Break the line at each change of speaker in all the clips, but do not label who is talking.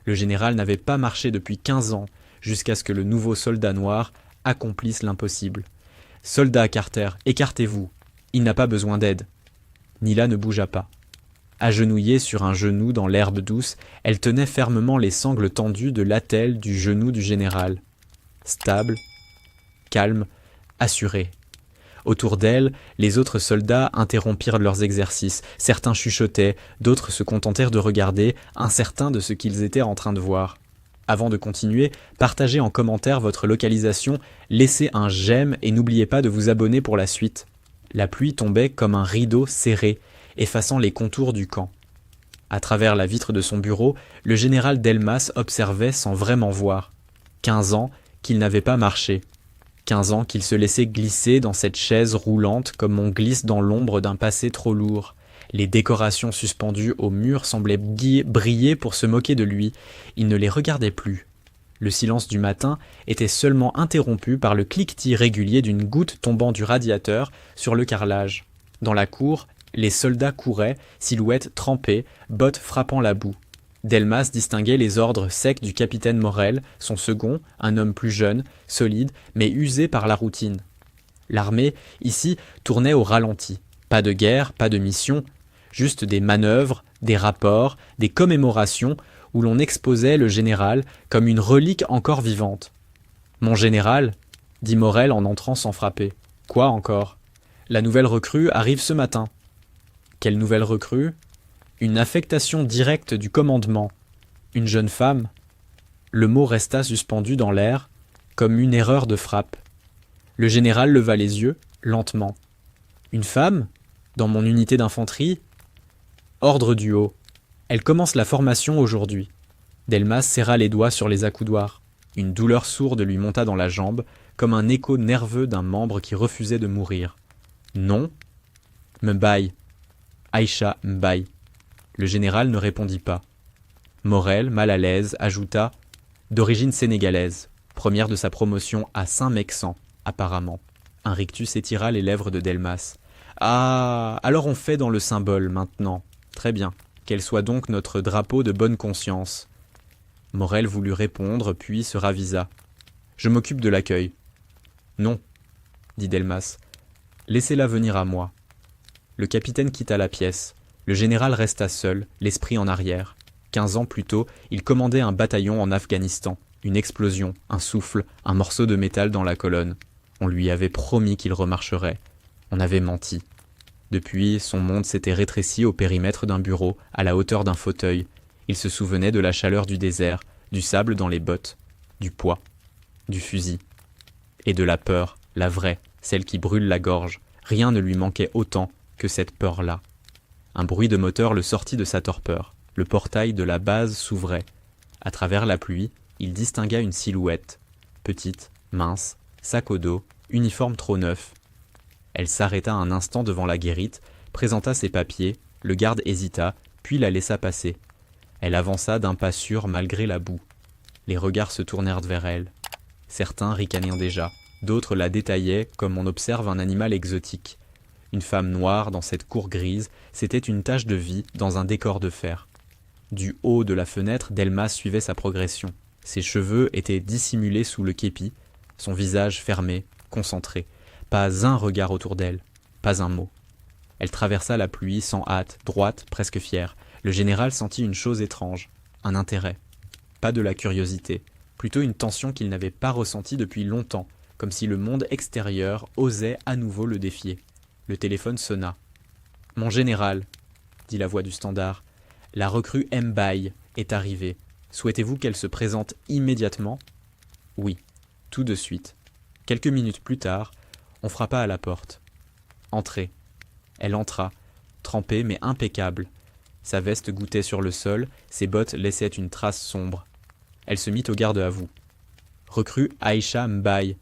Le général n'avait pas marché depuis 15 ans, jusqu'à ce que le nouveau soldat noir accomplisse l'impossible. « Soldat Carter, écartez-vous. Il n'a pas besoin d'aide. » Nila ne bougea pas. Agenouillée sur un genou dans l'herbe douce, elle tenait fermement les sangles tendues de l'attelle du genou du général. Stable, calme, assurée. Autour d'elle, les autres soldats interrompirent leurs exercices. Certains chuchotaient, d'autres se contentèrent de regarder, incertains de ce qu'ils étaient en train de voir. Avant de continuer, partagez en commentaire votre localisation, laissez un j'aime et n'oubliez pas de vous abonner pour la suite. La pluie tombait comme un rideau serré, effaçant les contours du camp. À travers la vitre de son bureau, le général Delmas observait sans vraiment voir. 15 ans qu'il n'avait pas marché. 15 ans qu'il se laissait glisser dans cette chaise roulante comme on glisse dans l'ombre d'un passé trop lourd. Les décorations suspendues au mur semblaient briller pour se moquer de lui. Il ne les regardait plus. Le silence du matin était seulement interrompu par le cliquetis régulier d'une goutte tombant du radiateur sur le carrelage. Dans la cour, les soldats couraient, silhouettes trempées, bottes frappant la boue. Delmas distinguait les ordres secs du capitaine Morel, son second, un homme plus jeune, solide, mais usé par la routine. L'armée, ici, tournait au ralenti. Pas de guerre, pas de mission, juste des manœuvres, des rapports, des commémorations où l'on exposait le général comme une relique encore vivante. « Mon général » dit Morel en entrant sans frapper. « Quoi encore ? La nouvelle recrue arrive ce matin. » Quelle nouvelle recrue ? Une affectation directe du commandement. Une jeune femme. Le mot resta suspendu dans l'air, comme une erreur de frappe. Le général leva les yeux, lentement. Une femme ? Dans mon unité d'infanterie ? Ordre du haut. Elle commence la formation aujourd'hui. Delmas serra les doigts sur les accoudoirs. Une douleur sourde lui monta dans la jambe, comme un écho nerveux d'un membre qui refusait de mourir. Non ? Mbaye. Aïcha Mbaye. Le général ne répondit pas. Morel, mal à l'aise, ajouta « D'origine sénégalaise, première de sa promotion à Saint-Mexan, apparemment. » Un rictus étira les lèvres de Delmas. « Ah, alors on fait dans le symbole, maintenant. Très bien. Qu'elle soit donc notre drapeau de bonne conscience. » Morel voulut répondre, puis se ravisa. « Je m'occupe de l'accueil. »« Non, » dit Delmas. « Laissez-la venir à moi. » Le capitaine quitta la pièce. Le général resta seul, l'esprit en arrière. 15 ans plus tôt, il commandait un bataillon en Afghanistan. Une explosion, un souffle, un morceau de métal dans la colonne. On lui avait promis qu'il remarcherait. On avait menti. Depuis, son monde s'était rétréci au périmètre d'un bureau, à la hauteur d'un fauteuil. Il se souvenait de la chaleur du désert, du sable dans les bottes, du poids, du fusil. Et de la peur, la vraie, celle qui brûle la gorge. Rien ne lui manquait autant que cette peur-là. Un bruit de moteur le sortit de sa torpeur. Le portail de la base s'ouvrait. À travers la pluie, il distingua une silhouette. Petite, mince, sac au dos, uniforme trop neuf. Elle s'arrêta un instant devant la guérite, présenta ses papiers, le garde hésita, puis la laissa passer. Elle avança d'un pas sûr malgré la boue. Les regards se tournèrent vers elle. Certains ricanaient déjà, d'autres la détaillaient comme on observe un animal exotique. Une femme noire dans cette cour grise, c'était une tache de vie dans un décor de fer. Du haut de la fenêtre, Delmas suivait sa progression. Ses cheveux étaient dissimulés sous le képi, son visage fermé, concentré. Pas un regard autour d'elle, pas un mot. Elle traversa la pluie sans hâte, droite, presque fière. Le général sentit une chose étrange, un intérêt. Pas de la curiosité, plutôt une tension qu'il n'avait pas ressentie depuis longtemps, comme si le monde extérieur osait à nouveau le défier. Le téléphone sonna. « Mon général, » dit la voix du standard, « la recrue Mbaye est arrivée. Souhaitez-vous qu'elle se présente immédiatement ?»« Oui, tout de suite. » Quelques minutes plus tard, on frappa à la porte. « Entrez. » Elle entra, trempée mais impeccable. Sa veste gouttait sur le sol, ses bottes laissaient une trace sombre. Elle se mit au garde à vous. « Recrue Aïcha Mbaye. »«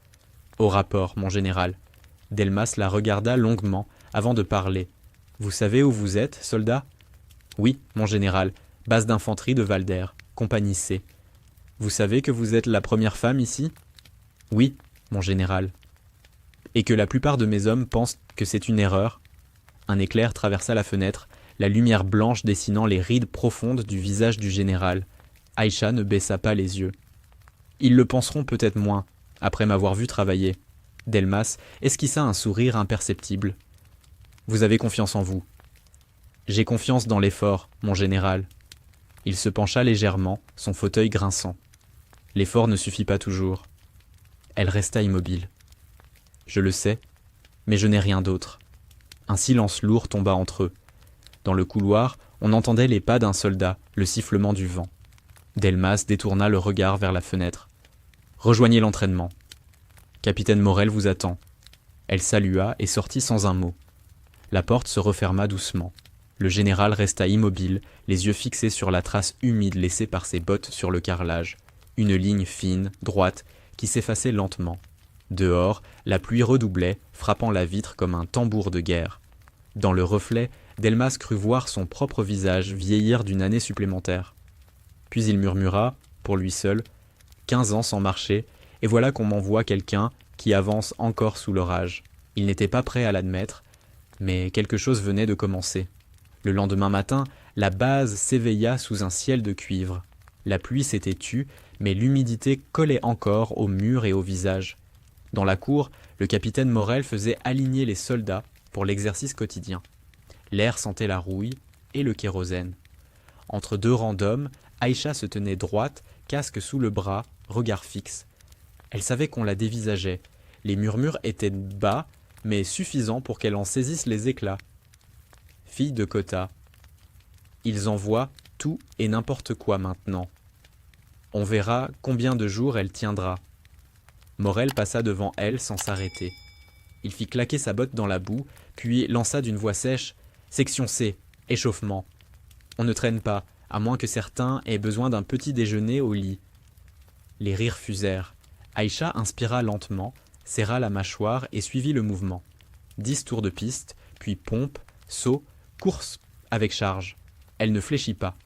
Au rapport, mon général. » Delmas la regarda longuement avant de parler. « Vous savez où vous êtes, soldat ?»« Oui, mon général, base d'infanterie de Valder, compagnie C. »« Vous savez que vous êtes la première femme ici ?»« Oui, mon général. »« Et que la plupart de mes hommes pensent que c'est une erreur ?» Un éclair traversa la fenêtre, la lumière blanche dessinant les rides profondes du visage du général. Aïcha ne baissa pas les yeux. Ils le penseront peut-être moins, après m'avoir vu travailler. Delmas esquissa un sourire imperceptible. Vous avez confiance en vous. J'ai confiance dans l'effort, mon général. Il se pencha légèrement, son fauteuil grinçant. L'effort ne suffit pas toujours. Elle resta immobile. Je le sais, mais je n'ai rien d'autre. Un silence lourd tomba entre eux. Dans le couloir, on entendait les pas d'un soldat, le sifflement du vent. Delmas détourna le regard vers la fenêtre. « Rejoignez l'entraînement. Capitaine Morel vous attend. » Elle salua et sortit sans un mot. La porte se referma doucement. Le général resta immobile, les yeux fixés sur la trace humide laissée par ses bottes sur le carrelage. Une ligne fine, droite, qui s'effaçait lentement. Dehors, la pluie redoublait, frappant la vitre comme un tambour de guerre. Dans le reflet, Delmas crut voir son propre visage vieillir d'une année supplémentaire. Puis il murmura, pour lui seul, 15 ans sans marcher, et voilà qu'on m'envoie quelqu'un qui avance encore sous l'orage. Il n'était pas prêt à l'admettre, mais quelque chose venait de commencer. Le lendemain matin, la base s'éveilla sous un ciel de cuivre. La pluie s'était tue, mais l'humidité collait encore aux murs et au visage. Dans la cour, le capitaine Morel faisait aligner les soldats pour l'exercice quotidien. L'air sentait la rouille et le kérosène. Entre deux rangs d'hommes, Aïcha se tenait droite, casque sous le bras, regard fixe. Elle savait qu'on la dévisageait. Les murmures étaient bas, mais suffisants pour qu'elle en saisisse les éclats. Fille de quota. Ils envoient tout et n'importe quoi maintenant. On verra combien de jours elle tiendra. Morel passa devant elle sans s'arrêter. Il fit claquer sa botte dans la boue, puis lança d'une voix sèche « Section C, échauffement. On ne traîne pas, à moins que certains aient besoin d'un petit déjeuner au lit. » Les rires fusèrent. Aïcha inspira lentement, serra la mâchoire et suivit le mouvement. 10 tours de piste, puis pompe, saut, course avec charge. Elle ne fléchit pas.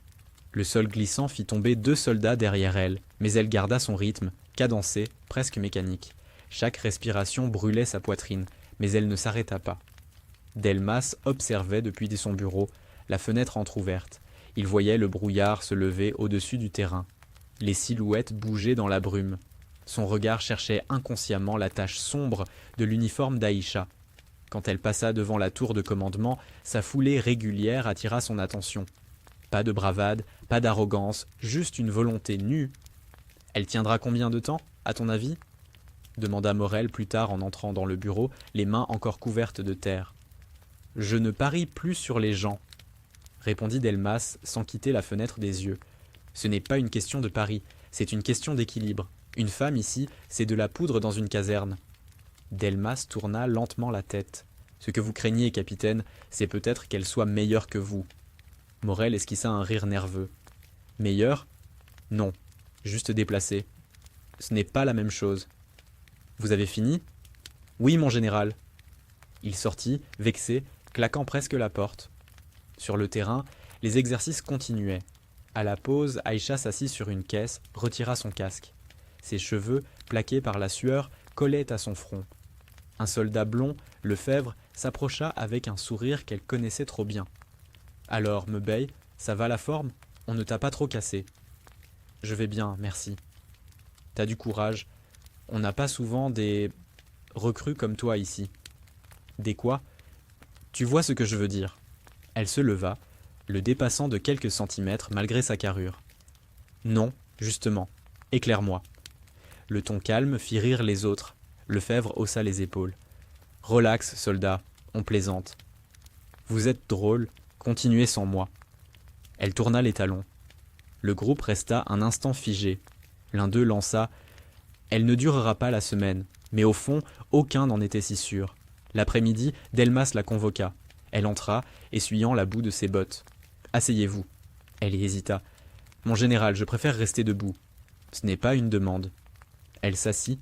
Le sol glissant fit tomber 2 soldats derrière elle, mais elle garda son rythme, cadencé, presque mécanique. Chaque respiration brûlait sa poitrine, mais elle ne s'arrêta pas. Delmas observait depuis son bureau, la fenêtre entr'ouverte. Il voyait le brouillard se lever au-dessus du terrain. Les silhouettes bougeaient dans la brume. Son regard cherchait inconsciemment la tache sombre de l'uniforme d'Aïcha. Quand elle passa devant la tour de commandement, sa foulée régulière attira son attention. Pas de bravade, pas d'arrogance, juste une volonté nue. « Elle tiendra combien de temps, à ton avis ?» demanda Morel plus tard en entrant dans le bureau, les mains encore couvertes de terre. « Je ne parie plus sur les gens, » répondit Delmas sans quitter la fenêtre des yeux. « Ce n'est pas une question de pari, c'est une question d'équilibre. Une femme ici, c'est de la poudre dans une caserne. » Delmas tourna lentement la tête. « Ce que vous craignez, capitaine, c'est peut-être qu'elle soit meilleure que vous. » Morel esquissa un rire nerveux. « Meilleure ? Non, juste déplacée. Ce n'est pas la même chose. Vous avez fini ? Oui, mon général. » Il sortit, vexé, claquant presque la porte. Sur le terrain, les exercices continuaient. À la pause, Aïcha s'assit sur une caisse, retira son casque. Ses cheveux, plaqués par la sueur, collaient à son front. Un soldat blond, Lefebvre, s'approcha avec un sourire qu'elle connaissait trop bien. « Alors, Mebeille, ça va la forme ? On ne t'a pas trop cassé. »« Je vais bien, merci. »« T'as du courage. On n'a pas souvent des recrues comme toi ici. »« Des quoi ? Tu vois ce que je veux dire. » Elle se leva, le dépassant de quelques centimètres malgré sa carrure. « Non, justement. Éclaire-moi. » Le ton calme fit rire les autres. Lefebvre haussa les épaules. « Relax, soldat, on plaisante. Vous êtes drôle, continuez sans moi. » Elle tourna les talons. Le groupe resta un instant figé. L'un d'eux lança « Elle ne durera pas la semaine. » Mais au fond, aucun n'en était si sûr. L'après-midi, Delmas la convoqua. Elle entra, essuyant la boue de ses bottes. « Asseyez-vous. » Elle y hésita. « Mon général, je préfère rester debout. » Ce n'est pas une demande. Elle s'assit.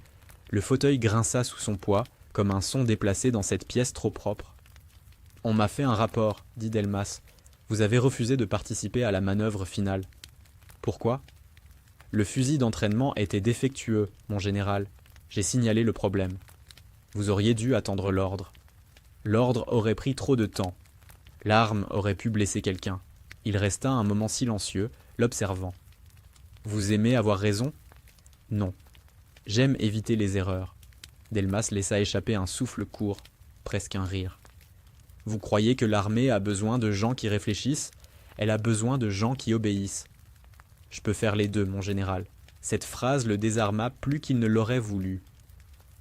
Le fauteuil grinça sous son poids, comme un son déplacé dans cette pièce trop propre. « On m'a fait un rapport, » dit Delmas. « Vous avez refusé de participer à la manœuvre finale. » Pourquoi ? Le fusil d'entraînement était défectueux, mon général. J'ai signalé le problème. Vous auriez dû attendre l'ordre. L'ordre aurait pris trop de temps. L'arme aurait pu blesser quelqu'un. Il resta un moment silencieux, l'observant. Vous aimez avoir raison ? Non. J'aime éviter les erreurs. Delmas laissa échapper un souffle court, presque un rire. Vous croyez que l'armée a besoin de gens qui réfléchissent ? Elle a besoin de gens qui obéissent. Je peux faire les deux, mon général. Cette phrase le désarma plus qu'il ne l'aurait voulu.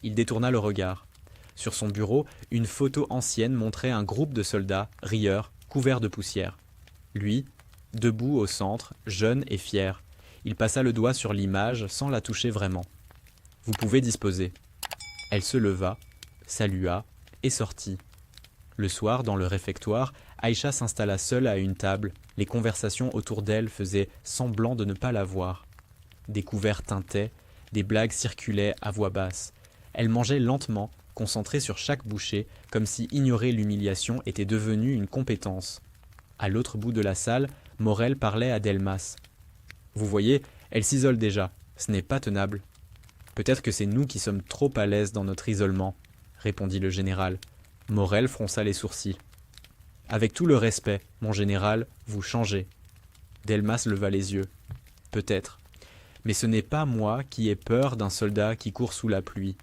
Il détourna le regard. Sur son bureau, une photo ancienne montrait un groupe de soldats, rieurs, couverts de poussière. Lui, debout au centre, jeune et fier. Il passa le doigt sur l'image sans la toucher vraiment. « Vous pouvez disposer. » Elle se leva, salua et sortit. Le soir, dans le réfectoire, Aïcha s'installa seule à une table. Les conversations autour d'elle faisaient semblant de ne pas la voir. Des couverts tintaient, des blagues circulaient à voix basse. Elle mangeait lentement, concentrée sur chaque bouchée, comme si ignorer l'humiliation était devenu une compétence. À l'autre bout de la salle, Morel parlait à Delmas. « Vous voyez, elle s'isole déjà. Ce n'est pas tenable. »« Peut-être que c'est nous qui sommes trop à l'aise dans notre isolement, » répondit le général. Morel fronça les sourcils. « Avec tout le respect, mon général, vous changez. » Delmas leva les yeux. « Peut-être. Mais ce n'est pas moi qui ai peur d'un soldat qui court sous la pluie. »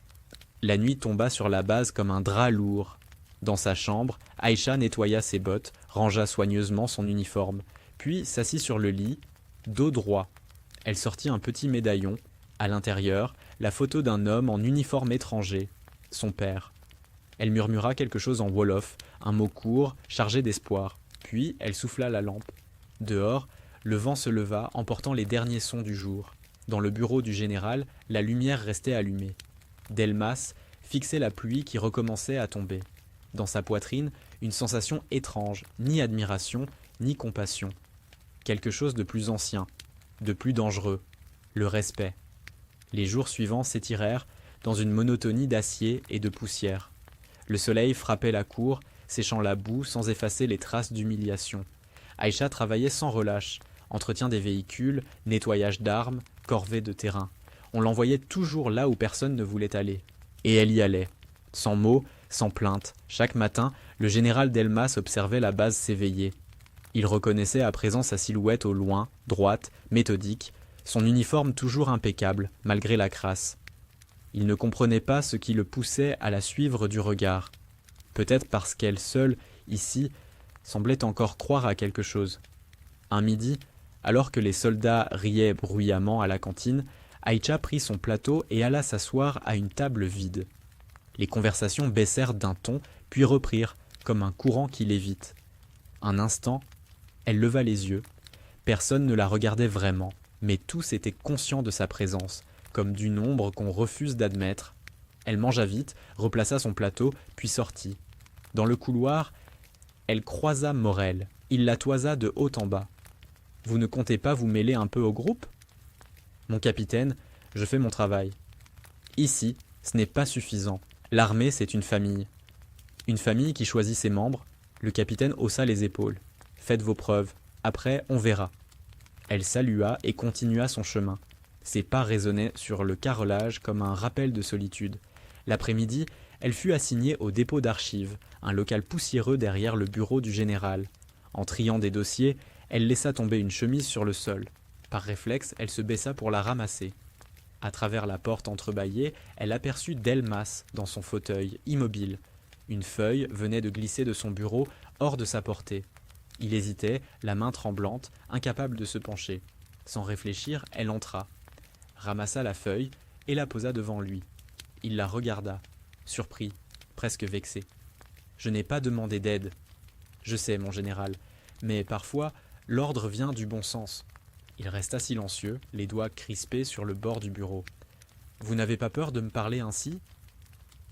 La nuit tomba sur la base comme un drap lourd. Dans sa chambre, Aïcha nettoya ses bottes, rangea soigneusement son uniforme, puis s'assit sur le lit, dos droit. Elle sortit un petit médaillon. À l'intérieur, la photo d'un homme en uniforme étranger, son père. Elle murmura quelque chose en wolof, un mot court, chargé d'espoir. Puis elle souffla la lampe. Dehors, le vent se leva, emportant les derniers sons du jour. Dans le bureau du général, la lumière restait allumée. Delmas fixait la pluie qui recommençait à tomber. Dans sa poitrine, une sensation étrange, ni admiration, ni compassion. Quelque chose de plus ancien, de plus dangereux, le respect. Les jours suivants s'étirèrent dans une monotonie d'acier et de poussière. Le soleil frappait la cour, séchant la boue sans effacer les traces d'humiliation. Aïcha travaillait sans relâche, entretien des véhicules, nettoyage d'armes, corvée de terrain. On l'envoyait toujours là où personne ne voulait aller. Et elle y allait. Sans mots, sans plainte. Chaque matin, le général Delmas observait la base s'éveiller. Il reconnaissait à présent sa silhouette au loin, droite, méthodique, son uniforme toujours impeccable, malgré la crasse. Il ne comprenait pas ce qui le poussait à la suivre du regard. Peut-être parce qu'elle seule, ici, semblait encore croire à quelque chose. Un midi, alors que les soldats riaient bruyamment à la cantine, Aïcha prit son plateau et alla s'asseoir à une table vide. Les conversations baissèrent d'un ton, puis reprirent, comme un courant qui l'évite. Un instant, elle leva les yeux. Personne ne la regardait vraiment, mais tous étaient conscients de sa présence, comme d'une ombre qu'on refuse d'admettre. Elle mangea vite, replaça son plateau, puis sortit. Dans le couloir, elle croisa Morel. Il la toisa de haut en bas. « Vous ne comptez pas vous mêler un peu au groupe ? » ?»« Mon capitaine, je fais mon travail. Ici, ce n'est pas suffisant. L'armée, c'est une famille. Une famille qui choisit ses membres. » Le capitaine haussa les épaules. « Faites vos preuves. Après, on verra. » Elle salua et continua son chemin. Ses pas résonnaient sur le carrelage comme un rappel de solitude. L'après-midi, elle fut assignée au dépôt d'archives, un local poussiéreux derrière le bureau du général. En triant des dossiers, elle laissa tomber une chemise sur le sol. Par réflexe, elle se baissa pour la ramasser. À travers la porte entrebâillée, elle aperçut Delmas dans son fauteuil, immobile. Une feuille venait de glisser de son bureau, hors de sa portée. Il hésitait, la main tremblante, incapable de se pencher. Sans réfléchir, elle entra, ramassa la feuille et la posa devant lui. Il la regarda, surpris, presque vexé. « Je n'ai pas demandé d'aide. Je sais, mon général, mais parfois, l'ordre vient du bon sens. » Il resta silencieux, les doigts crispés sur le bord du bureau. « Vous n'avez pas peur de me parler ainsi ? » ?»«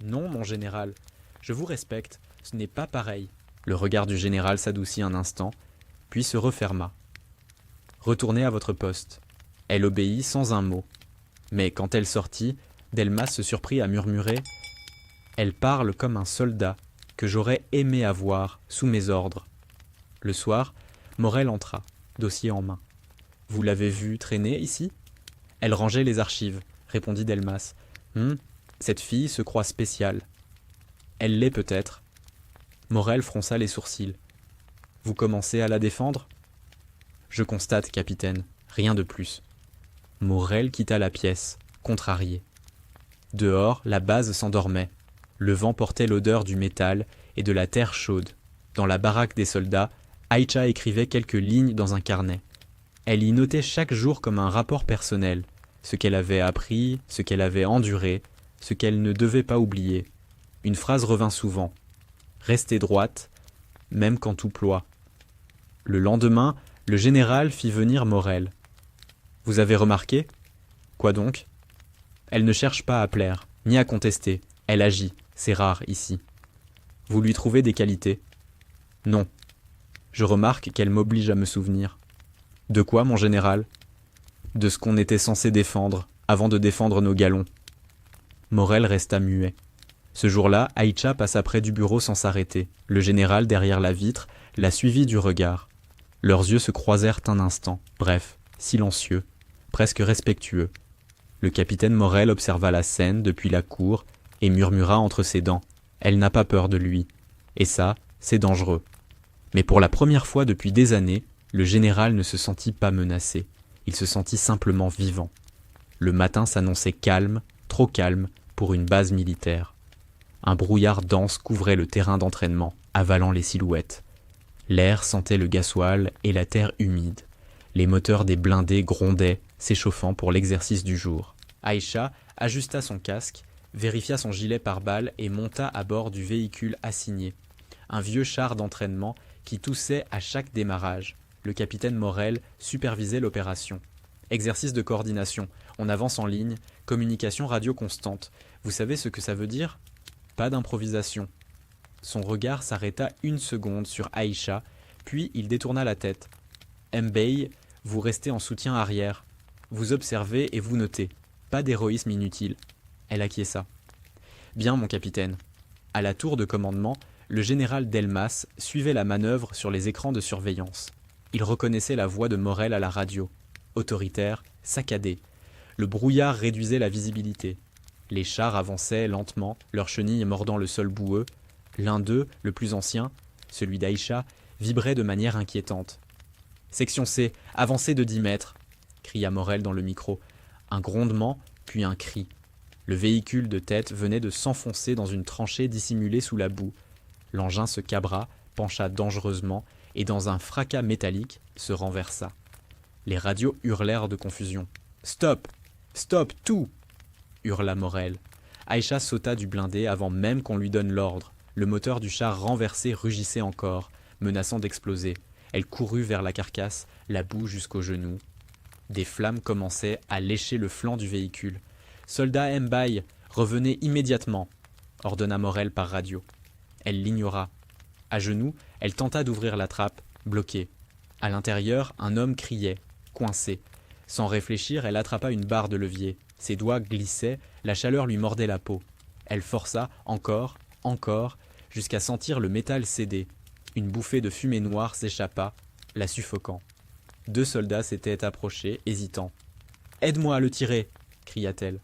Non, mon général. Je vous respecte. Ce n'est pas pareil. » Le regard du général s'adoucit un instant, puis se referma. « Retournez à votre poste. » Elle obéit sans un mot. Mais quand elle sortit, Delmas se surprit à murmurer « Elle parle comme un soldat que j'aurais aimé avoir sous mes ordres. » Le soir, Morel entra, dossier en main. « Vous l'avez vue traîner ici ?» Elle rangeait les archives, répondit Delmas. « Cette fille se croit spéciale. » Elle l'est peut-être. Morel fronça les sourcils. « Vous commencez à la défendre ?»« Je constate, capitaine, rien de plus. » Morel quitta la pièce, contrarié. Dehors, la base s'endormait. Le vent portait l'odeur du métal et de la terre chaude. Dans la baraque des soldats, Aïcha écrivait quelques lignes dans un carnet. Elle y notait chaque jour comme un rapport personnel, ce qu'elle avait appris, ce qu'elle avait enduré, ce qu'elle ne devait pas oublier. Une phrase revint souvent. Restez droite, même quand tout ploie. Le lendemain, le général fit venir Morel. Vous avez remarqué ? Quoi donc ? Elle ne cherche pas à plaire, ni à contester. Elle agit, c'est rare ici. Vous lui trouvez des qualités ? Non. Je remarque qu'elle m'oblige à me souvenir. De quoi, mon général ? De ce qu'on était censé défendre, avant de défendre nos galons. Morel resta muet. Ce jour-là, Aïcha passa près du bureau sans s'arrêter. Le général, derrière la vitre, la suivit du regard. Leurs yeux se croisèrent un instant, bref, silencieux, presque respectueux. Le capitaine Morel observa la scène depuis la cour et murmura entre ses dents. Elle n'a pas peur de lui. Et ça, c'est dangereux. Mais pour la première fois depuis des années, le général ne se sentit pas menacé. Il se sentit simplement vivant. Le matin s'annonçait calme, trop calme, pour une base militaire. Un brouillard dense couvrait le terrain d'entraînement, avalant les silhouettes. L'air sentait le gasoil et la terre humide. Les moteurs des blindés grondaient, s'échauffant pour l'exercice du jour. Aïcha ajusta son casque, vérifia son gilet pare-balles et monta à bord du véhicule assigné. Un vieux char d'entraînement qui toussait à chaque démarrage. Le capitaine Morel supervisait l'opération. Exercice de coordination, on avance en ligne, communication radio constante. Vous savez ce que ça veut dire ? Pas d'improvisation. Son regard s'arrêta une seconde sur Aïcha, puis il détourna la tête. Mbey, vous restez en soutien arrière. Vous observez et vous notez. Pas d'héroïsme inutile. Elle acquiesça. Bien, mon capitaine. À la tour de commandement, le général Delmas suivait la manœuvre sur les écrans de surveillance. Il reconnaissait la voix de Morel à la radio. Autoritaire, saccadée. Le brouillard réduisait la visibilité. Les chars avançaient lentement, leurs chenilles mordant le sol boueux. L'un d'eux, le plus ancien, celui d'Aïcha, vibrait de manière inquiétante. « Section C, avancée de 10 mètres !» cria Morel dans le micro. Un grondement, puis un cri. Le véhicule de tête venait de s'enfoncer dans une tranchée dissimulée sous la boue. L'engin se cabra, pencha dangereusement, et dans un fracas métallique, se renversa. Les radios hurlèrent de confusion. « Stop ! Stop, tout !» hurla Morel. Aïcha sauta du blindé avant même qu'on lui donne l'ordre. Le moteur du char renversé rugissait encore, menaçant d'exploser. Elle courut vers la carcasse, la boue jusqu'aux genoux. Des flammes commençaient à lécher le flanc du véhicule. « Soldat Mbaye, revenez immédiatement !» ordonna Morel par radio. Elle l'ignora. À genoux, elle tenta d'ouvrir la trappe, bloquée. À l'intérieur, un homme criait, coincé. Sans réfléchir, elle attrapa une barre de levier. Ses doigts glissaient, la chaleur lui mordait la peau. Elle força, encore, jusqu'à sentir le métal céder. Une bouffée de fumée noire s'échappa, la suffoquant. 2 soldats s'étaient approchés, hésitants. « Aide-moi à le tirer !» cria-t-elle.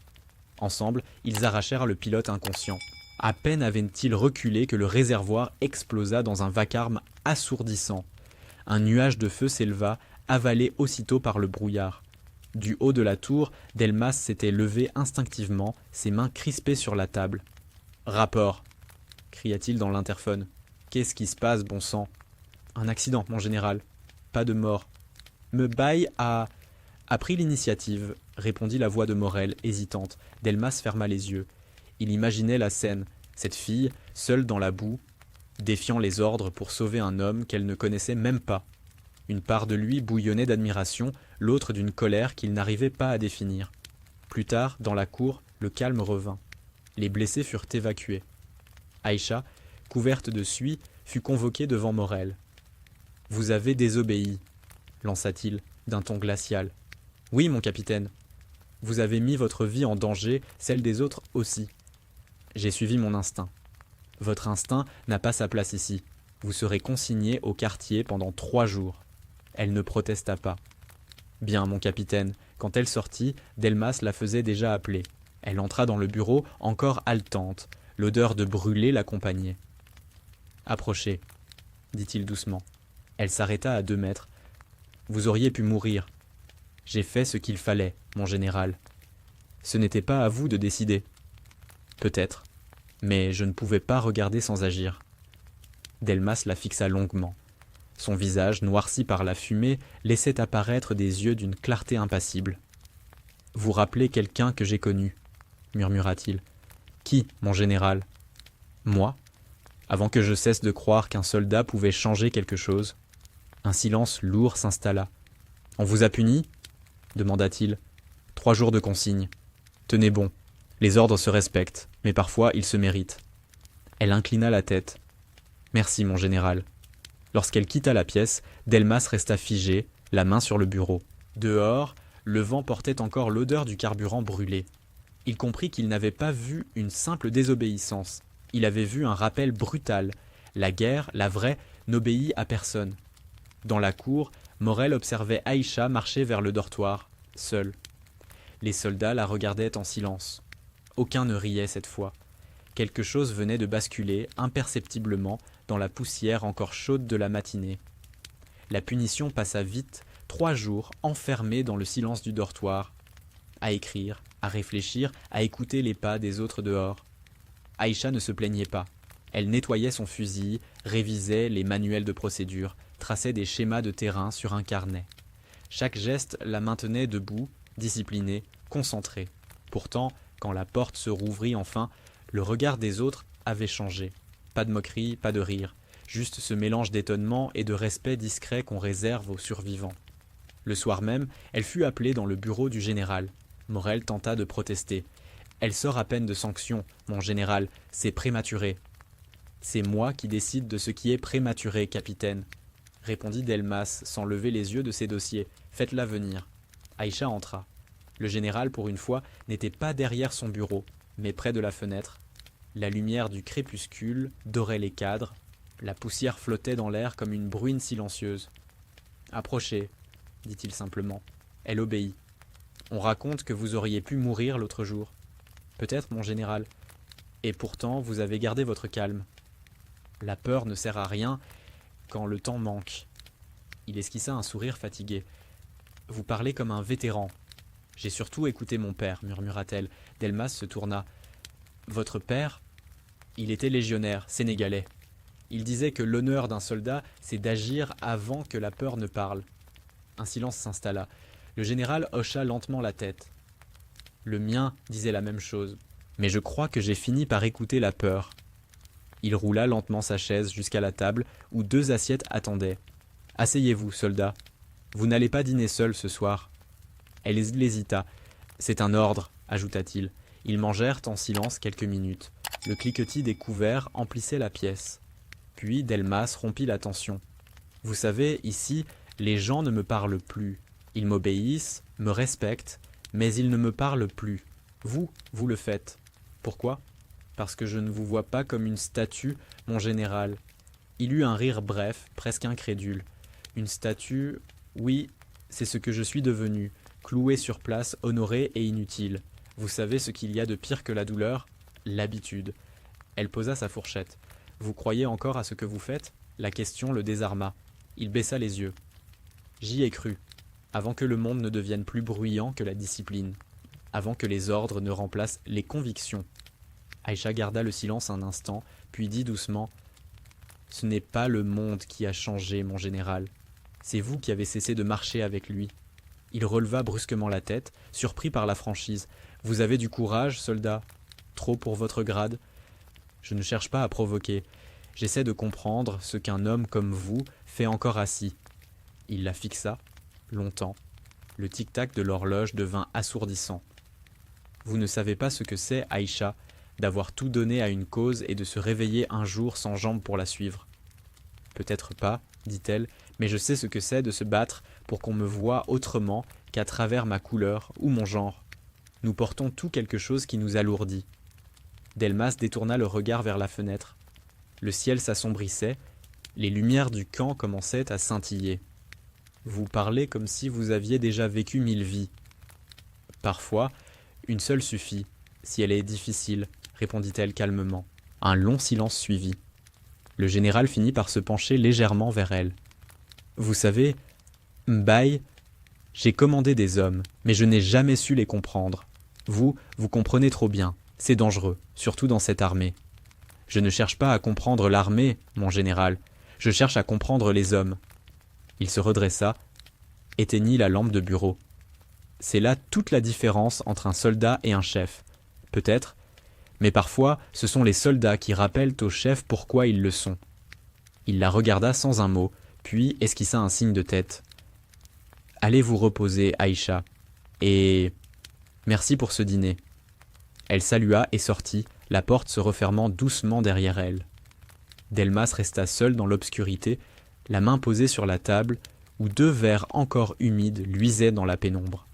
Ensemble, ils arrachèrent le pilote inconscient. À peine avaient-ils reculé que le réservoir explosa dans un vacarme assourdissant. Un nuage de feu s'éleva, avalé aussitôt par le brouillard. Du haut de la tour, Delmas s'était levé instinctivement, ses mains crispées sur la table. « Rapport !» cria-t-il dans l'interphone. « Qu'est-ce qui se passe, bon sang ?»« Un accident, mon général. Pas de mort. »« Mbaye a pris l'initiative, » répondit la voix de Morel, hésitante. Delmas ferma les yeux. Il imaginait la scène, cette fille, seule dans la boue, défiant les ordres pour sauver un homme qu'elle ne connaissait même pas. Une part de lui bouillonnait d'admiration, l'autre d'une colère qu'il n'arrivait pas à définir. Plus tard, dans la cour, le calme revint. Les blessés furent évacués. Aïcha, couverte de suie, fut convoquée devant Morel. « Vous avez désobéi, » lança-t-il, d'un ton glacial. « Oui, mon capitaine. Vous avez mis votre vie en danger, celle des autres aussi. J'ai suivi mon instinct. Votre instinct n'a pas sa place ici. Vous serez consigné au quartier pendant 3 jours. » Elle ne protesta pas. « Bien, mon capitaine. » Quand elle sortit, Delmas la faisait déjà appeler. Elle entra dans le bureau, encore haletante. L'odeur de brûlé l'accompagnait. « Approchez, » dit-il doucement. Elle s'arrêta à 2 mètres. « Vous auriez pu mourir. » J'ai fait ce qu'il fallait, mon général. Ce n'était pas à vous de décider. Peut-être, mais je ne pouvais pas regarder sans agir. Delmas la fixa longuement. Son visage, noirci par la fumée, laissait apparaître des yeux d'une clarté impassible. « Vous rappelez quelqu'un que j'ai connu » murmura-t-il. « Qui, mon général ?»« Moi ?» Avant que je cesse de croire qu'un soldat pouvait changer quelque chose. Un silence lourd s'installa. « On vous a puni ?» demanda-t-il. « 3 jours de consigne. Tenez bon, les ordres se respectent, mais parfois ils se méritent. » Elle inclina la tête. « Merci, mon général. » Lorsqu'elle quitta la pièce, Delmas resta figé, la main sur le bureau. Dehors, le vent portait encore l'odeur du carburant brûlé. Il comprit qu'il n'avait pas vu une simple désobéissance. Il avait vu un rappel brutal. La guerre, la vraie, n'obéit à personne. Dans la cour, Morel observait Aïcha marcher vers le dortoir, seule. Les soldats la regardaient en silence. Aucun ne riait cette fois. Quelque chose venait de basculer imperceptiblement dans la poussière encore chaude de la matinée. La punition passa vite, 3 jours enfermés dans le silence du dortoir, à écrire, à réfléchir, à écouter les pas des autres dehors. Aïcha ne se plaignait pas. Elle nettoyait son fusil, révisait les manuels de procédure, traçait des schémas de terrain sur un carnet. Chaque geste la maintenait debout, disciplinée, concentrée. Pourtant, quand la porte se rouvrit enfin, le regard des autres avait changé. Pas de moquerie, pas de rire, juste ce mélange d'étonnement et de respect discret qu'on réserve aux survivants. Le soir même, elle fut appelée dans le bureau du général. Morel tenta de protester. « Elle sort à peine de sanction, mon général, c'est prématuré. »« C'est moi qui décide de ce qui est prématuré, capitaine, » répondit Delmas sans lever les yeux de ses dossiers. « Faites-la venir. » Aïcha entra. Le général, pour une fois, n'était pas derrière son bureau, mais près de la fenêtre. La lumière du crépuscule dorait les cadres. La poussière flottait dans l'air comme une bruine silencieuse. « Approchez, » dit-il simplement. Elle obéit. « On raconte que vous auriez pu mourir l'autre jour. »« Peut-être, mon général. Et pourtant, vous avez gardé votre calme. La peur ne sert à rien quand le temps manque. » Il esquissa un sourire fatigué. « Vous parlez comme un vétéran. »« J'ai surtout écouté mon père, » murmura-t-elle. Delmas se tourna. « Votre père ? Il était légionnaire, sénégalais. Il disait que l'honneur d'un soldat, c'est d'agir avant que la peur ne parle. » Un silence s'installa. Le général hocha lentement la tête. Le mien disait la même chose, mais je crois que j'ai fini par écouter la peur. Il roula lentement sa chaise jusqu'à la table où 2 assiettes attendaient. « Asseyez-vous, soldat. Vous n'allez pas dîner seul ce soir. » Elle hésita. « C'est un ordre, » ajouta-t-il. Ils mangèrent en silence quelques minutes. Le cliquetis des couverts emplissait la pièce. Puis Delmas rompit la tension. « Vous savez, ici, les gens ne me parlent plus. Ils m'obéissent, me respectent, mais ils ne me parlent plus. Vous le faites. Pourquoi ? Parce que je ne vous vois pas comme une statue, mon général. » Il eut un rire bref, presque incrédule. « Une statue, oui, c'est ce que je suis devenu, cloué sur place, honoré et inutile. Vous savez ce qu'il y a de pire que la douleur ? L'habitude. » Elle posa sa fourchette. « Vous croyez encore à ce que vous faites ? » La question le désarma. Il baissa les yeux. « J'y ai cru. Avant que le monde ne devienne plus bruyant que la discipline, avant que les ordres ne remplacent les convictions. » Aïcha garda le silence un instant, puis dit doucement « Ce n'est pas le monde qui a changé, mon général. C'est vous qui avez cessé de marcher avec lui. » Il releva brusquement la tête, surpris par la franchise. « Vous avez du courage, soldat. Trop pour votre grade. Je ne cherche pas à provoquer. J'essaie de comprendre ce qu'un homme comme vous fait encore assis. » Il la fixa, longtemps. Le tic-tac de l'horloge devint assourdissant. « Vous ne savez pas ce que c'est, Aïcha, d'avoir tout donné à une cause et de se réveiller un jour sans jambes pour la suivre. »« Peut-être pas, dit-elle, mais je sais ce que c'est de se battre pour qu'on me voie autrement qu'à travers ma couleur ou mon genre. Nous portons tout quelque chose qui nous alourdit. » Delmas détourna le regard vers la fenêtre. Le ciel s'assombrissait, les lumières du camp commençaient à scintiller. « Vous parlez comme si vous aviez déjà vécu 1000 vies. »« Parfois, une seule suffit, si elle est difficile, » répondit-elle calmement. Un long silence suivit. Le général finit par se pencher légèrement vers elle. « Vous savez, Mbaye, J'ai commandé des hommes, mais je n'ai jamais su les comprendre. Vous comprenez trop bien. C'est dangereux, surtout dans cette armée. Je ne cherche pas à comprendre l'armée, mon général. Je cherche à comprendre les hommes. Il se redressa, éteignit la lampe de bureau. C'est là toute la différence entre un soldat et un chef. Peut-être, mais parfois ce sont les soldats qui rappellent aux chefs pourquoi ils le sont. Il la regarda sans un mot, puis esquissa un signe de tête. « Allez vous reposer, Aïcha, et merci pour ce dîner. » Elle salua et sortit, la porte se refermant doucement derrière elle. Delmas resta seul dans l'obscurité, la main posée sur la table, où 2 verres encore humides luisaient dans la pénombre.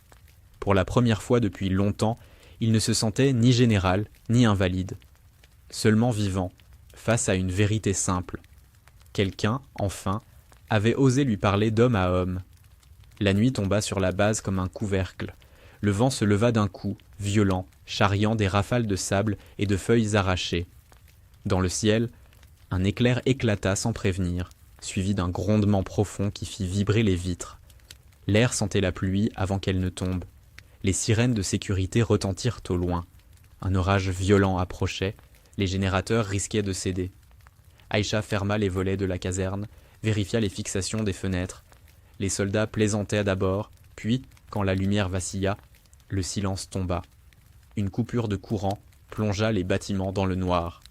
Pour la première fois depuis longtemps, il ne se sentait ni général, ni invalide. Seulement vivant, face à une vérité simple. Quelqu'un, enfin, avait osé lui parler d'homme à homme. La nuit tomba sur la base comme un couvercle. Le vent se leva d'un coup, violent, charriant des rafales de sable et de feuilles arrachées. Dans le ciel, un éclair éclata sans prévenir, suivi d'un grondement profond qui fit vibrer les vitres. L'air sentait la pluie avant qu'elle ne tombe. Les sirènes de sécurité retentirent au loin. Un orage violent approchait, les générateurs risquaient de céder. Aïcha ferma les volets de la caserne, vérifia les fixations des fenêtres. Les soldats plaisantaient d'abord, puis, quand la lumière vacilla, le silence tomba. Une coupure de courant plongea les bâtiments dans le noir.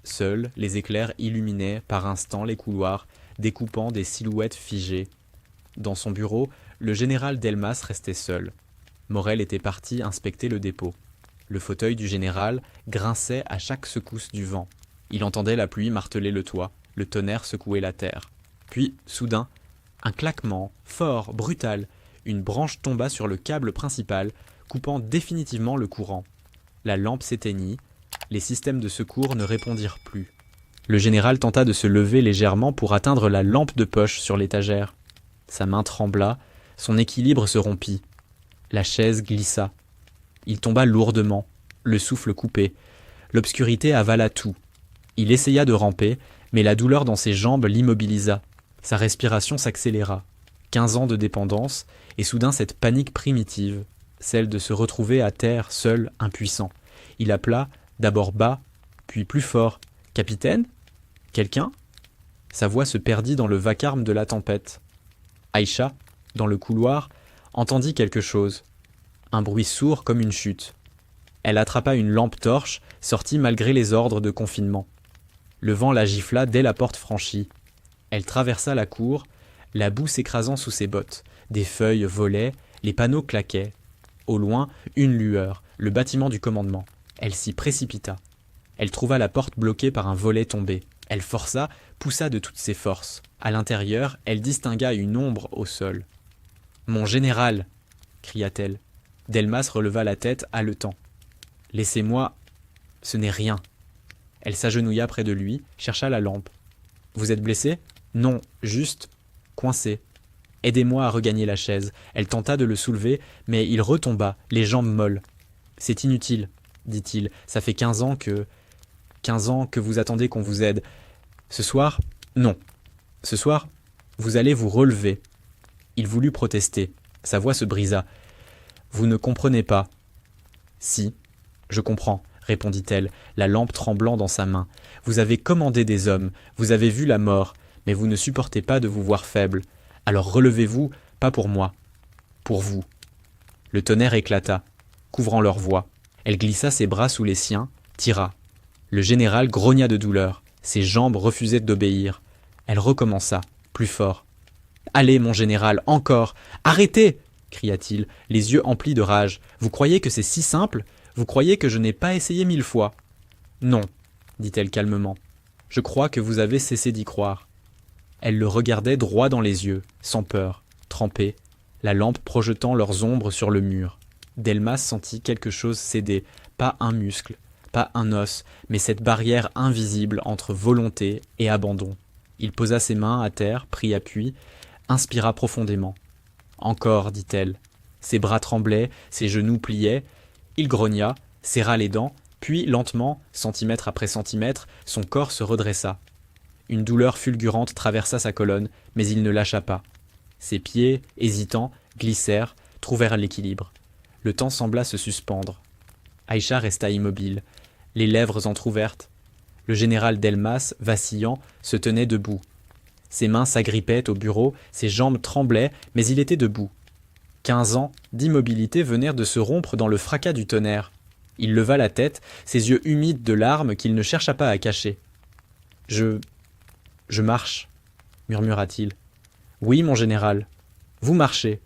Seuls les éclairs illuminaient par instants les couloirs, découpant des silhouettes figées. Dans son bureau, le général Delmas restait seul. Morel était parti inspecter le dépôt. Le fauteuil du général grinçait à chaque secousse du vent. Il entendait la pluie marteler le toit, le tonnerre secouer la terre. Puis, soudain, un claquement, fort, brutal. Une branche tomba sur le câble principal, coupant définitivement le courant. La lampe s'éteignit. Les systèmes de secours ne répondirent plus. Le général tenta de se lever légèrement pour atteindre la lampe de poche sur l'étagère. Sa main trembla, son équilibre se rompit. La chaise glissa. Il tomba lourdement, le souffle coupé. L'obscurité avala tout. Il essaya de ramper, mais la douleur dans ses jambes l'immobilisa. Sa respiration s'accéléra. 15 ans de dépendance, et soudain cette panique primitive, celle de se retrouver à terre, seul, impuissant. Il appela, d'abord bas, puis plus fort. « Capitaine ? Quelqu'un ?» Sa voix se perdit dans le vacarme de la tempête. Aïcha, dans le couloir, entendit quelque chose. Un bruit sourd comme une chute. Elle attrapa une lampe torche, sortit malgré les ordres de confinement. Le vent la gifla dès la porte franchie. Elle traversa la cour, la boue s'écrasant sous ses bottes. Des feuilles volaient, les panneaux claquaient. Au loin, une lueur, le bâtiment du commandement. Elle s'y précipita. Elle trouva la porte bloquée par un volet tombé. Elle força, poussa de toutes ses forces. À l'intérieur, elle distingua une ombre au sol. « Mon général !» cria-t-elle. Delmas releva la tête, haletant. « Laissez-moi... ce n'est rien. » Elle s'agenouilla près de lui, chercha la lampe. « Vous êtes blessé ? Non, juste... coincé. Aidez-moi à regagner la chaise. » Elle tenta de le soulever, mais il retomba, les jambes molles. « C'est inutile, » dit-il. « Ça fait 15 ans que vous attendez qu'on vous aide. Ce soir, non. Ce soir, vous allez vous relever. » Il voulut protester. Sa voix se brisa. « Vous ne comprenez pas. »« Si, je comprends, » répondit-elle, la lampe tremblant dans sa main. « Vous avez commandé des hommes, vous avez vu la mort, mais vous ne supportez pas de vous voir faible. Alors relevez-vous, pas pour moi, pour vous. » Le tonnerre éclata, couvrant leur voix. Elle glissa ses bras sous les siens, tira. Le général grogna de douleur. Ses jambes refusaient d'obéir. Elle recommença, plus fort. « Allez, mon général, encore ! Arrêtez !» cria-t-il, les yeux emplis de rage. « Vous croyez que c'est si simple ? Vous croyez que je n'ai pas essayé 1000 fois ? » « Non, » dit-elle calmement. « Je crois que vous avez cessé d'y croire. » Elle le regardait droit dans les yeux, sans peur, trempée, la lampe projetant leurs ombres sur le mur. Delmas sentit quelque chose céder, pas un muscle, pas un os, mais cette barrière invisible entre volonté et abandon. Il posa ses mains à terre, prit appui, inspira profondément. « Encore, dit-elle. » Ses bras tremblaient, ses genoux pliaient. Il grogna, serra les dents, puis lentement, centimètre après centimètre, son corps se redressa. Une douleur fulgurante traversa sa colonne, mais il ne lâcha pas. Ses pieds, hésitants, glissèrent, trouvèrent l'équilibre. Le temps sembla se suspendre. Aïcha resta immobile, les lèvres entr'ouvertes. Le général Delmas, vacillant, se tenait debout. Ses mains s'agrippaient au bureau, ses jambes tremblaient, mais il était debout. 15 ans d'immobilité venèrent de se rompre dans le fracas du tonnerre. Il leva la tête, ses yeux humides de larmes qu'il ne chercha pas à cacher. « Je marche, » murmura-t-il. « Oui, mon général, vous marchez. »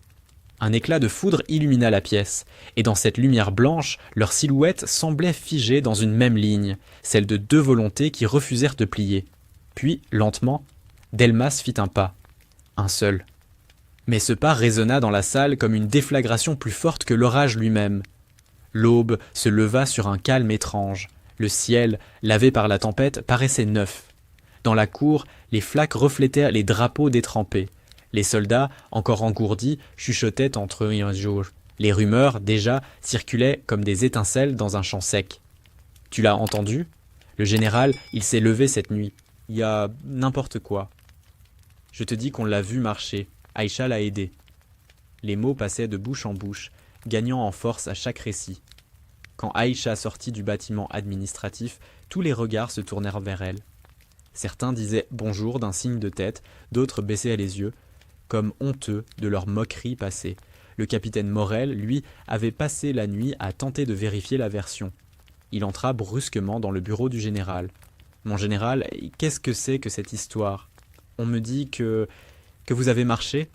Un éclat de foudre illumina la pièce, et dans cette lumière blanche, leurs silhouettes semblaient figées dans une même ligne, celle de deux volontés qui refusèrent de plier. Puis, lentement, Delmas fit un pas, un seul. Mais ce pas résonna dans la salle comme une déflagration plus forte que l'orage lui-même. L'aube se leva sur un calme étrange. Le ciel, lavé par la tempête, paraissait neuf. Dans la cour, les flaques reflétaient les drapeaux détrempés. Les soldats, encore engourdis, chuchotaient entre eux un jour. Les rumeurs, déjà, circulaient comme des étincelles dans un champ sec. « Tu l'as entendu ? Le général, il s'est levé cette nuit. Il y a n'importe quoi. Je te dis qu'on l'a vu marcher. Aïcha l'a aidé. » Les mots passaient de bouche en bouche, gagnant en force à chaque récit. Quand Aïcha sortit du bâtiment administratif, tous les regards se tournèrent vers elle. Certains disaient « bonjour » d'un signe de tête, d'autres baissaient les yeux, comme honteux de leur moquerie passée. Le capitaine Morel, lui, avait passé la nuit à tenter de vérifier la version. Il entra brusquement dans le bureau du général. « Mon général, qu'est-ce que c'est que cette histoire ? On me dit que vous avez marché ?»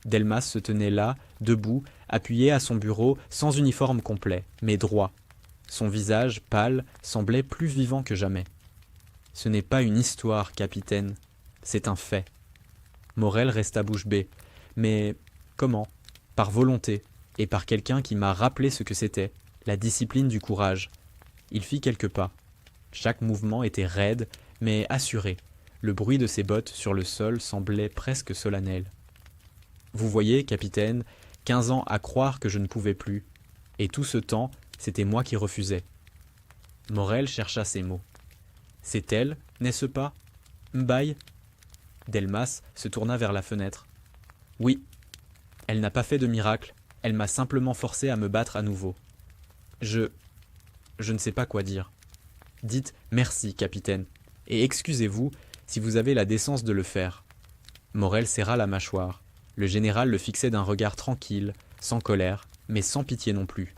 Delmas se tenait là, debout, appuyé à son bureau, sans uniforme complet, mais droit. Son visage, pâle, semblait plus vivant que jamais. « Ce n'est pas une histoire, capitaine, c'est un fait. » Morel resta bouche bée. « Mais comment ? Par volonté, et par quelqu'un qui m'a rappelé ce que c'était, la discipline du courage. » Il fit quelques pas. Chaque mouvement était raide, mais assuré. Le bruit de ses bottes sur le sol semblait presque solennel. « Vous voyez, capitaine, 15 ans à croire que je ne pouvais plus. Et tout ce temps, c'était moi qui refusais. » Morel chercha ses mots. « C'est elle, n'est-ce pas, Mbaye ?» Delmas se tourna vers la fenêtre. « Oui. Elle n'a pas fait de miracle, elle m'a simplement forcé à me battre à nouveau. Je ne sais pas quoi dire. Dites merci, capitaine, et excusez-vous si vous avez la décence de le faire. » Morel serra la mâchoire. Le général le fixait d'un regard tranquille, sans colère, mais sans pitié non plus.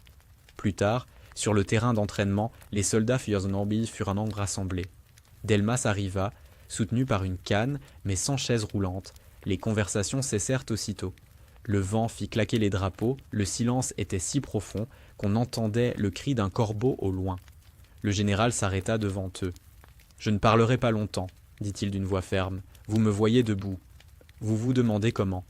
Plus tard, sur le terrain d'entraînement, les soldats furent un nombre rassemblé. Delmas arriva, soutenu par une canne, mais sans chaise roulante. Les conversations cessèrent aussitôt. Le vent fit claquer les drapeaux, le silence était si profond qu'on entendait le cri d'un corbeau au loin. Le général s'arrêta devant eux. « Je ne parlerai pas longtemps, » dit-il d'une voix ferme. « Vous me voyez debout. Vous vous demandez comment.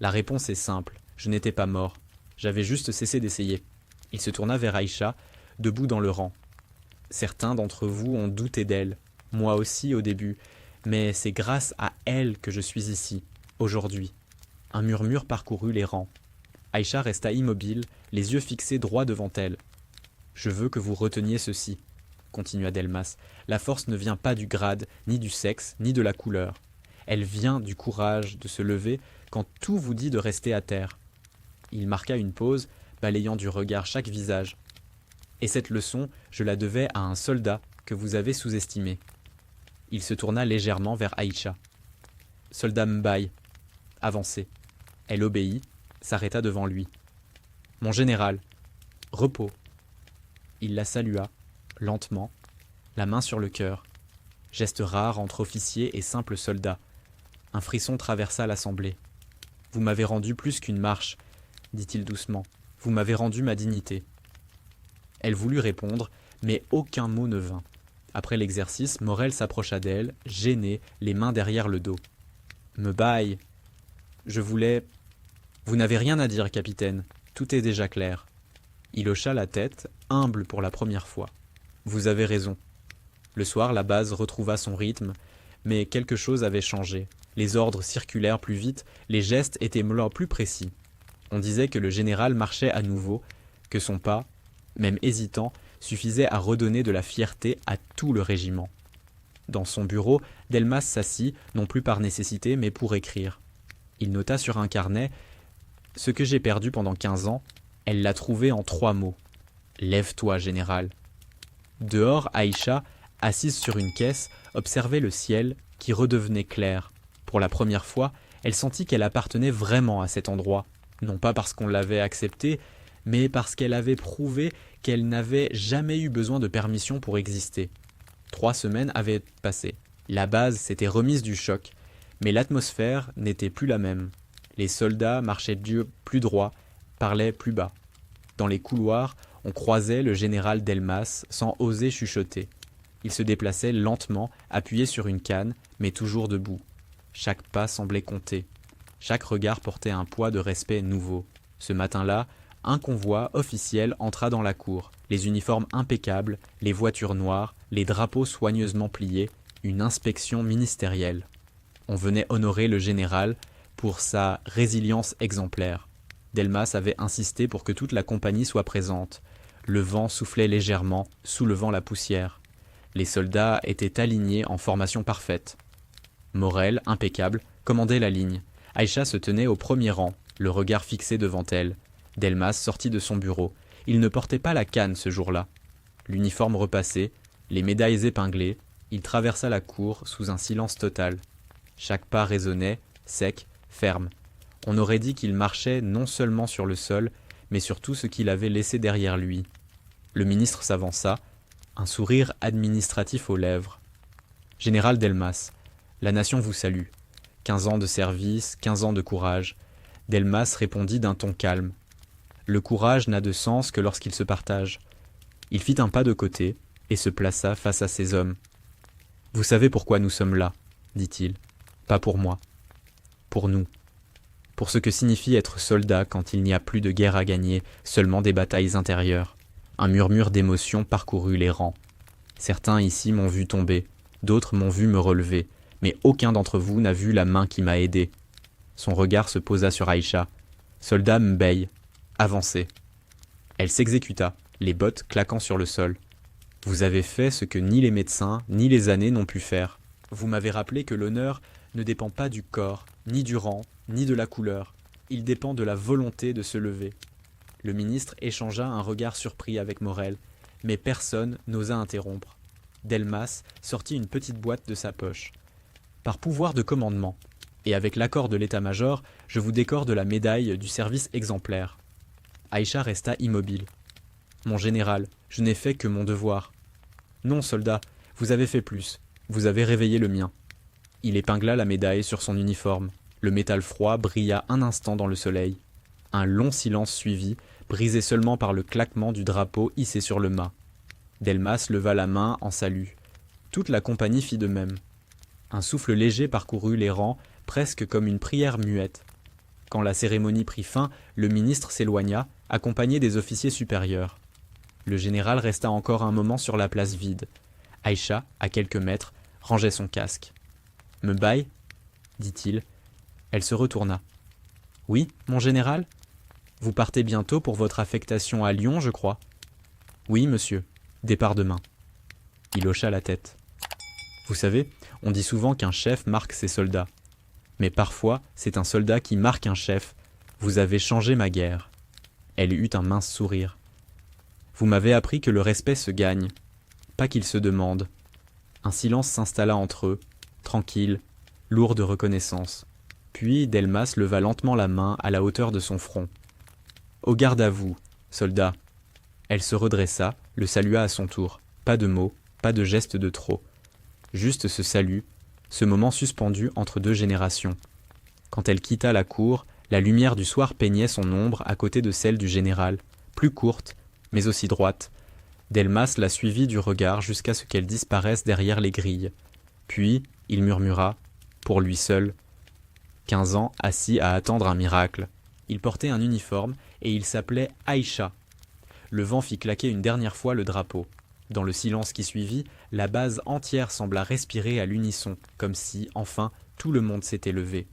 La réponse est simple, je n'étais pas mort. J'avais juste cessé d'essayer. » Il se tourna vers Aïcha, debout dans le rang. « Certains d'entre vous ont douté d'elle, moi aussi au début, mais c'est grâce à elle que je suis ici, aujourd'hui. » Un murmure parcourut les rangs. Aïcha resta immobile, les yeux fixés droit devant elle. « Je veux que vous reteniez ceci, » continua Delmas. « La force ne vient pas du grade, ni du sexe, ni de la couleur. Elle vient du courage de se lever quand tout vous dit de rester à terre. » Il marqua une pause, balayant du regard chaque visage. « Et cette leçon, je la devais à un soldat que vous avez sous-estimé. » Il se tourna légèrement vers Aïcha. « Soldat Mbaye, avancez. » Elle obéit, s'arrêta devant lui. « Mon général, repos. » Il la salua, lentement, la main sur le cœur. Geste rare entre officier et simple soldat. Un frisson traversa l'assemblée. « Vous m'avez rendu plus qu'une marche, » dit-il doucement. « Vous m'avez rendu ma dignité. » Elle voulut répondre, mais aucun mot ne vint. Après l'exercice, Morel s'approcha d'elle, gêné, les mains derrière le dos. « Mbaye, je voulais... » « Vous n'avez rien à dire, capitaine, tout est déjà clair. » Il hocha la tête, humble pour la première fois. « Vous avez raison. » Le soir, la base retrouva son rythme, mais quelque chose avait changé. Les ordres circulèrent plus vite, les gestes étaient plus précis. On disait que le général marchait à nouveau, que son pas, même hésitant, suffisait à redonner de la fierté à tout le régiment. Dans son bureau, Delmas s'assit, non plus par nécessité, mais pour écrire. Il nota sur un carnet Ce que j'ai perdu pendant 15 ans, elle l'a trouvé en 3 mots. Lève-toi, général. Dehors, Aïcha, assise sur une caisse, observait le ciel qui redevenait clair. Pour la première fois, elle sentit qu'elle appartenait vraiment à cet endroit. Non pas parce qu'on l'avait acceptée, mais parce qu'elle avait prouvé qu'elle n'avait jamais eu besoin de permission pour exister. 3 semaines avaient passé. La base s'était remise du choc, mais l'atmosphère n'était plus la même. Les soldats marchaient plus droit, parlaient plus bas. Dans les couloirs, on croisait le général Delmas sans oser chuchoter. Il se déplaçait lentement, appuyé sur une canne, mais toujours debout. Chaque pas semblait compter. Chaque regard portait un poids de respect nouveau. Ce matin-là, un convoi officiel entra dans la cour. Les uniformes impeccables, les voitures noires, les drapeaux soigneusement pliés, une inspection ministérielle. On venait honorer le général pour sa résilience exemplaire. Delmas avait insisté pour que toute la compagnie soit présente. Le vent soufflait légèrement, soulevant la poussière. Les soldats étaient alignés en formation parfaite. Morel, impeccable, commandait la ligne. Aïcha se tenait au premier rang, le regard fixé devant elle. Delmas sortit de son bureau. Il ne portait pas la canne ce jour-là. L'uniforme repassé, les médailles épinglées, il traversa la cour sous un silence total. Chaque pas résonnait, sec, ferme. On aurait dit qu'il marchait non seulement sur le sol, mais sur tout ce qu'il avait laissé derrière lui. Le ministre s'avança, un sourire administratif aux lèvres. « Général Delmas, la nation vous salue. 15 ans de service, 15 ans de courage. » Delmas répondit d'un ton calme. « Le courage n'a de sens que lorsqu'il se partage. » Il fit un pas de côté et se plaça face à ses hommes. « Vous savez pourquoi nous sommes là, dit-il. Pas pour moi. Pour nous. Pour ce que signifie être soldat quand il n'y a plus de guerre à gagner, seulement des batailles intérieures. » Un murmure d'émotion parcourut les rangs. Certains ici m'ont vu tomber, d'autres m'ont vu me relever, mais aucun d'entre vous n'a vu la main qui m'a aidé. Son regard se posa sur Aïcha. Soldat Mbey, avancez. Elle s'exécuta, les bottes claquant sur le sol. Vous avez fait ce que ni les médecins, ni les années n'ont pu faire. Vous m'avez rappelé que l'honneur ne dépend pas du corps, ni du rang, ni de la couleur. Il dépend de la volonté de se lever. Le ministre échangea un regard surpris avec Morel, mais personne n'osa interrompre. Delmas sortit une petite boîte de sa poche. Par pouvoir de commandement, et avec l'accord de l'état-major, je vous décore de la médaille du service exemplaire. Aïcha resta immobile. Mon général, je n'ai fait que mon devoir. Non, soldat, vous avez fait plus. Vous avez réveillé le mien. Il épingla la médaille sur son uniforme. Le métal froid brilla un instant dans le soleil. Un long silence suivit, brisé seulement par le claquement du drapeau hissé sur le mât. Delmas leva la main en salut. Toute la compagnie fit de même. Un souffle léger parcourut les rangs, presque comme une prière muette. Quand la cérémonie prit fin, le ministre s'éloigna, accompagné des officiers supérieurs. Le général resta encore un moment sur la place vide. Aïcha, à quelques mètres, rangeait son casque. « Me baille ?» dit-il. Elle se retourna. « Oui, mon général ? Vous partez bientôt pour votre affectation à Lyon, je crois. »« Oui, monsieur. Départ demain. » Il hocha la tête. « Vous savez, on dit souvent qu'un chef marque ses soldats. Mais parfois, c'est un soldat qui marque un chef. Vous avez changé ma guerre. » Elle eut un mince sourire. « Vous m'avez appris que le respect se gagne, pas qu'il se demande. » Un silence s'installa entre eux, tranquille, lourd de reconnaissance. Puis Delmas leva lentement la main à la hauteur de son front. « Au garde à vous, soldat. » Elle se redressa, le salua à son tour. Pas de mots, pas de geste de trop. Juste ce salut, ce moment suspendu entre deux générations. Quand elle quitta la cour, la lumière du soir peignait son ombre à côté de celle du général, plus courte, mais aussi droite. Delmas la suivit du regard jusqu'à ce qu'elle disparaisse derrière les grilles. Puis, il murmura, pour lui seul, 15 ans assis à attendre un miracle. Il portait un uniforme et il s'appelait Aïcha. Le vent fit claquer une dernière fois le drapeau. Dans le silence qui suivit, la base entière sembla respirer à l'unisson, comme si, enfin, tout le monde s'était levé.